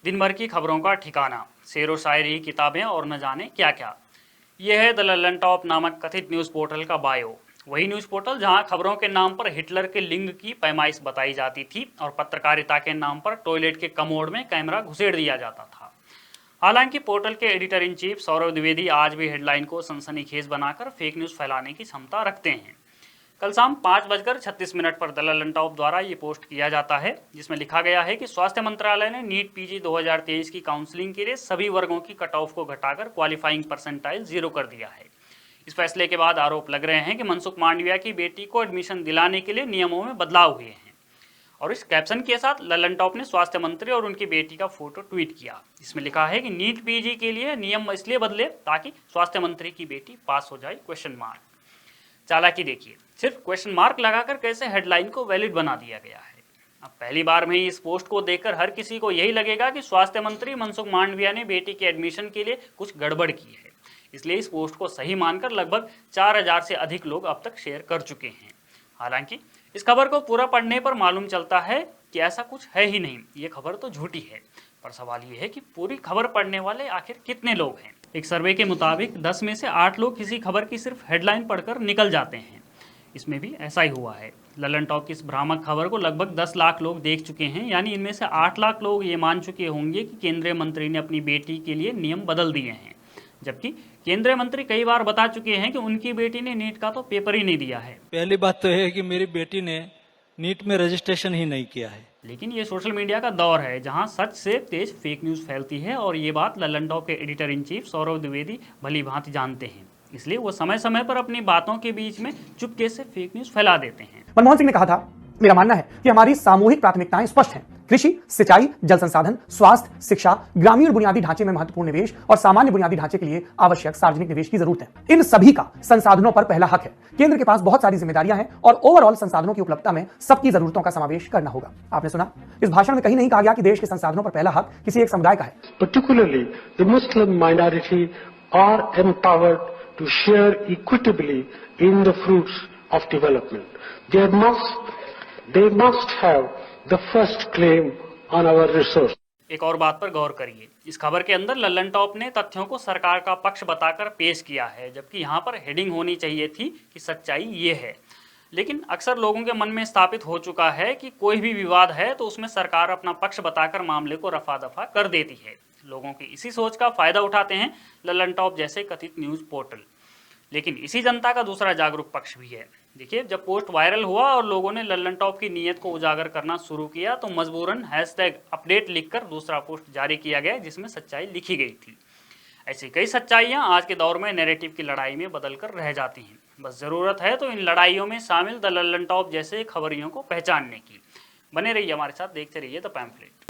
दिन भर की खबरों का ठिकाना, शेरो शायरी, किताबें और न जाने क्या क्या। यह है द लल्लन टॉप नामक कथित न्यूज़ पोर्टल का बायो। वही न्यूज़ पोर्टल जहां खबरों के नाम पर हिटलर के लिंग की पैमाइश बताई जाती थी और पत्रकारिता के नाम पर टॉयलेट के कमोड में कैमरा घुसेड़ दिया जाता था। हालांकि पोर्टल के editor in chief Saurabh Dwivedi आज भी हेडलाइन को सनसनीखेज बनाकर फेक न्यूज़ फैलाने की क्षमता रखते हैं। कल शाम 5:36 पर द लल्लन टॉप द्वारा ये पोस्ट किया जाता है, जिसमें लिखा गया है कि स्वास्थ्य मंत्रालय ने नीट पीजी 2023 की काउंसलिंग के लिए सभी वर्गों की कट ऑफ को घटाकर क्वालिफाइंग परसेंटाइल 0 कर दिया है। इस फैसले के बाद आरोप लग रहे हैं कि मनसुख मांडविया की बेटी को एडमिशन दिलाने के लिए नियमों में बदलाव हुए हैं। और इस कैप्शन के साथ लल्लन टॉप ने स्वास्थ्य मंत्री और उनकी बेटी का फोटो ट्वीट किया। इसमें लिखा है कि नीट पीजी के लिए नियम इसलिए बदले ताकि स्वास्थ्य मंत्री की बेटी पास हो जाए। चालाकी देखिए, सिर्फ क्वेश्चन मार्क लगाकर कैसे हेडलाइन को वैलिड बना दिया गया है। अब पहली बार में ही इस पोस्ट को देखकर हर किसी को यही लगेगा कि स्वास्थ्य मंत्री मनसुख मांडविया ने बेटी के एडमिशन के लिए कुछ गड़बड़ की है। इसलिए इस पोस्ट को सही मानकर लगभग 4000 से अधिक लोग अब तक शेयर कर चुके हैं। हालांकि इस खबर को पूरा पढ़ने पर मालूम चलता है कि ऐसा कुछ है ही नहीं, ये खबर तो झूठी है। पर सवाल ये है कि पूरी खबर पढ़ने वाले आखिर कितने लोग हैं। एक सर्वे के मुताबिक 10 में से 8 लोग किसी खबर की सिर्फ हेडलाइन पढ़कर निकल जाते हैं। इसमें भी ऐसा ही हुआ है। लल्लन टॉप की इस भ्रामक खबर को लगभग 10 लाख लोग देख चुके हैं, यानी इनमें से 8 लाख लोग ये मान चुके होंगे कि केंद्रीय मंत्री ने अपनी बेटी के लिए नियम बदल दिए हैं। जबकि केंद्रीय मंत्री कई बार बता चुके हैं कि उनकी बेटी ने नीट का तो पेपर ही नहीं दिया है। पहली बात तो है कि मेरी बेटी ने नीट में रजिस्ट्रेशन ही नहीं किया है। लेकिन ये सोशल मीडिया का दौर है जहां सच से तेज फेक न्यूज़ फैलती है, और ये बात लल्लन टॉप के editor in chief Saurabh Dwivedi भली भांति जानते हैं। इसलिए वो समय समय पर अपनी बातों के बीच में चुपके से फेक न्यूज़ फैला देते हैं। मनमोहन सिंह ने कहा था, मेरा मानना है कि हमारी सामूहिक प्राथमिकताएं स्पष्ट हैं। कृषि, सिंचाई, जल संसाधन, स्वास्थ्य, शिक्षा, ग्रामीण बुनियादी ढांचे में महत्वपूर्ण निवेश और सामान्य बुनियादी ढांचे के लिए आवश्यक सार्वजनिक निवेश की जरूरत है। इन सभी का संसाधनों पर पहला हक है। केंद्र के पास बहुत सारी जिम्मेदारियां हैं और ओवरऑल संसाधनों की उपलब्धता में सबकी जरूरतों का समावेश करना होगा। आपने सुना, इस भाषण में कहीं नहीं कहा गया कि देश के संसाधनों पर पहला हक किसी एक समुदाय का है। Particularly, the Muslim minority are empowered to share equitably in the fruits of development. They must have the first claim on our resource. एक और बात पर गौर करिए, इस खबर के अंदर लल्लन टॉप ने तथ्यों को सरकार का पक्ष बताकर पेश किया है, जबकि यहाँ पर हेडिंग होनी चाहिए थी कि सच्चाई ये है। लेकिन अक्सर लोगों के मन में स्थापित हो चुका है कि कोई भी विवाद है तो उसमें सरकार अपना पक्ष बताकर मामले को रफा दफा कर देती है। लोगों की इसी सोच का फायदा उठाते हैं लल्लन टॉप जैसे कथित न्यूज़ पोर्टल। लेकिन इसी जनता का दूसरा जागरूक पक्ष भी है। देखिए, जब पोस्ट वायरल हुआ और लोगों ने लल्लन टॉप की नीयत को उजागर करना शुरू किया तो मजबूरन #अपडेट लिखकर दूसरा पोस्ट जारी किया गया जिसमें सच्चाई लिखी गई थी। ऐसी कई सच्चाइयां आज के दौर में नैरेटिव की लड़ाई में बदल कर रह जाती हैं। बस ज़रूरत है तो इन लड़ाइयों में शामिल द लल्लन टॉप जैसे खबरियों को पहचानने की। बने रहिए हमारे साथ, देखते रहिए द पैम्फलेट।